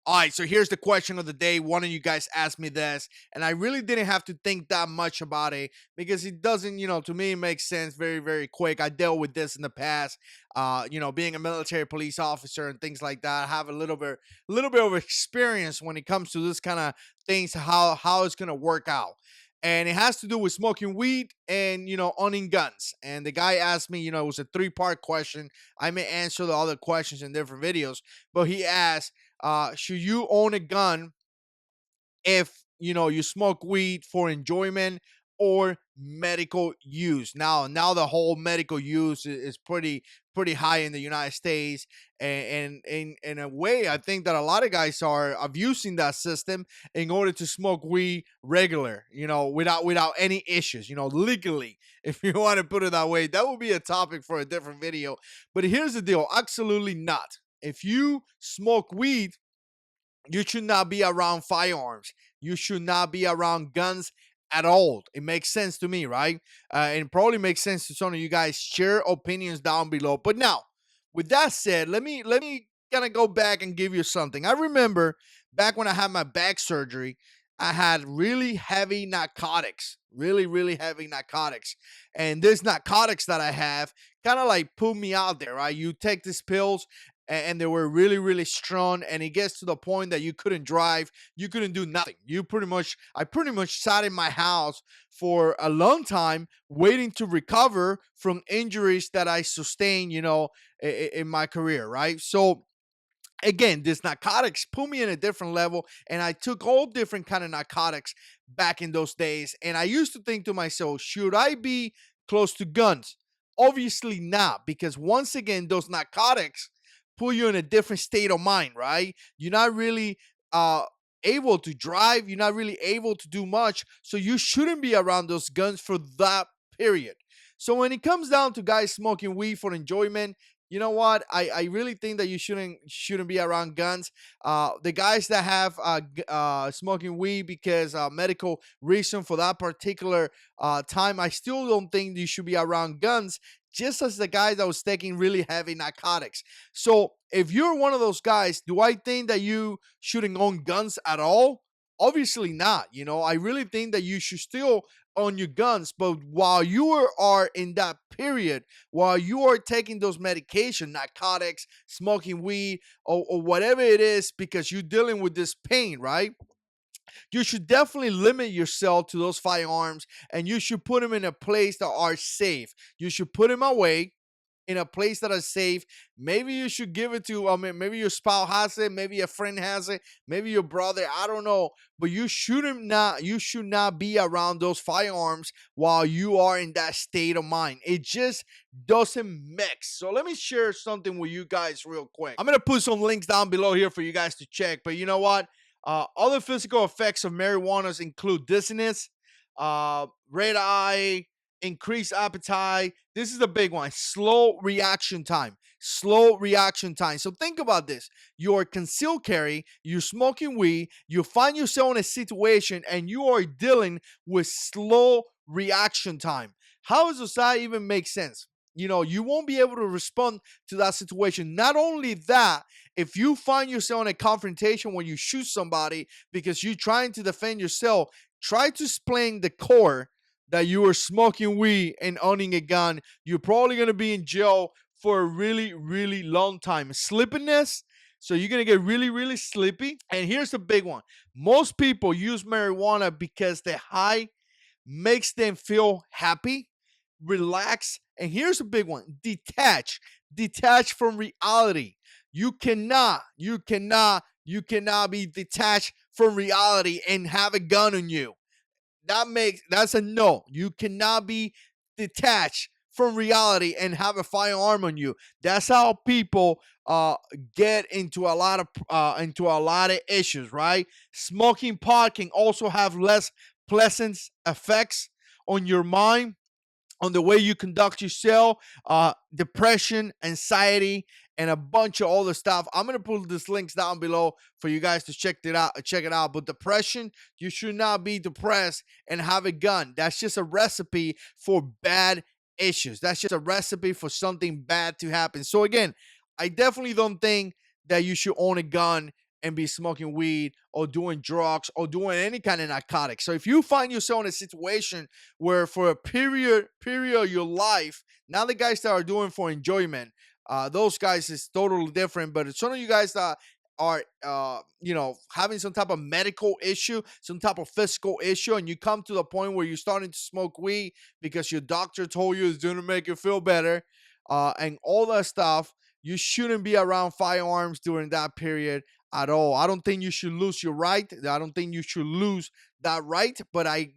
All right, so here's the question of the day. One of you guys asked me this, and I really didn't have to think that much about it because it doesn't, to me, it makes sense very, very quick. I dealt with this in the past, being a military police officer and things like that. I have a little bit of experience when it comes to this kind of things, how it's gonna work out. And it has to do with smoking weed and owning guns. And the guy asked me, it was a three-part question. I may answer the other questions in different videos, but he asked, should you own a gun if you smoke weed for enjoyment or medical use? Now the whole medical use is pretty high in the United States, and in a way I think that a lot of guys are abusing that system in order to smoke weed regular, without any issues, legally, if you want to put it that way. That would be a topic for a different video. But here's the deal: absolutely not. If you smoke weed, you should not be around firearms. You should not be around guns at all. It makes sense to me, right? And it probably makes sense to some of you guys. Share opinions down below. But now, with that said, let me kind of go back and give you something. I remember back when I had my back surgery, I had really heavy narcotics, really heavy narcotics, and this narcotics that I have kind of like put me out there, right? You take these pills, and they were really strong, and it gets to the point that you couldn't drive, you couldn't do nothing. I pretty much sat in my house for a long time waiting to recover from injuries that I sustained, in my career, right? So again, this narcotics put me in a different level, and I took all different kind of narcotics back in those days. And I used to think to myself, should I be close to guns? Obviously not, because once again, those narcotics put you in a different state of mind, right? You're not really able to drive, you're not really able to do much, so you shouldn't be around those guns for that period. So when it comes down to guys smoking weed for enjoyment, you know what? I really think that you shouldn't be around guns. The guys that have smoking weed because medical reason for that particular time, I still don't think you should be around guns. Just as the guy that was taking really heavy narcotics. So if you're one of those guys, do I think that you shouldn't own guns at all? Obviously not. I really think that you should still own your guns. But while you are in that period, while you are taking those medication, narcotics, smoking weed, or whatever it is, because you're dealing with this pain, right? You should definitely limit yourself to those firearms, and you should put them in a place that are safe. You should put them away in a place that is safe. Maybe you should give it to, maybe your spouse has it, maybe a friend has it, maybe your brother, I don't know. But you should not be around those firearms while you are in that state of mind. It just doesn't mix. So let me share something with you guys real quick. I'm gonna put some links down below here for you guys to check. But you know what? Other physical effects of marijuana include dizziness, red eye, increased appetite. This is a big one. Slow reaction time. Slow reaction time. So think about this. You're concealed carry, you're smoking weed, you find yourself in a situation and you are dealing with slow reaction time. How does that even make sense? You won't be able to respond to that situation. Not only that, if you find yourself in a confrontation when you shoot somebody because you're trying to defend yourself, try to explain the core that you were smoking weed and owning a gun. You're probably going to be in jail for a really long time. Sleepiness. So you're going to get really sleepy. And here's the big one. Most people use marijuana because the high makes them feel happy, relax, and here's a big one: detach from reality. You cannot be detached from reality and have a gun on you. That's a no. You cannot be detached from reality and have a firearm on you. That's how people get into a lot of issues, right? Smoking pot can also have less pleasant effects on your mind, on the way you conduct yourself, depression, anxiety, and a bunch of other stuff. I'm gonna put these links down below for you guys to check it out. But depression, you should not be depressed and have a gun. That's just a recipe for bad issues. That's just a recipe for something bad to happen. So again, I definitely don't think that you should own a gun and be smoking weed or doing drugs or doing any kind of narcotics. So if you find yourself in a situation where for a period of your life, now the guys that are doing for enjoyment, those guys is totally different. But some of you guys that are having some type of medical issue, some type of physical issue, and you come to the point where you're starting to smoke weed because your doctor told you it's going to make you feel better, and all that stuff, you shouldn't be around firearms during that period at all. I don't think you should lose your right. I don't think you should lose that right. But I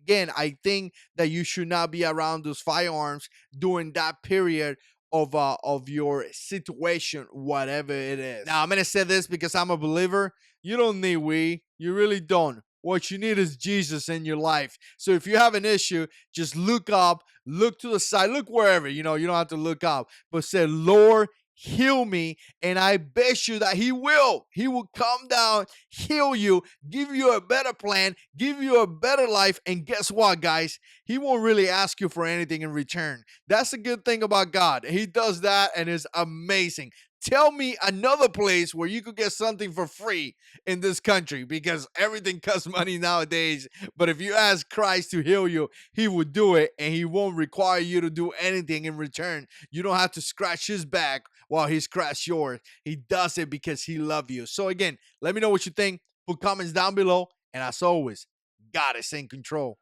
think that you should not be around those firearms during that period of your situation, whatever it is. Now I'm gonna say this because I'm a believer. You don't need weed. You really don't. What you need is Jesus in your life. So if you have an issue, just look up, look to the side, look wherever. You don't have to look up, but say, Lord, heal me, and I bet you that he will. He will come down, heal you, give you a better plan, give you a better life, and guess what, guys? He won't really ask you for anything in return. That's a good thing about God. He does that, and it's amazing. Tell me another place where you could get something for free in this country, because everything costs money nowadays. But if you ask Christ to heal you, he will do it, and he won't require you to do anything in return. You don't have to scratch his back while he scratches yours. He does it because he loves you. So again, let me know what you think. Put comments down below. And as always, God is in control.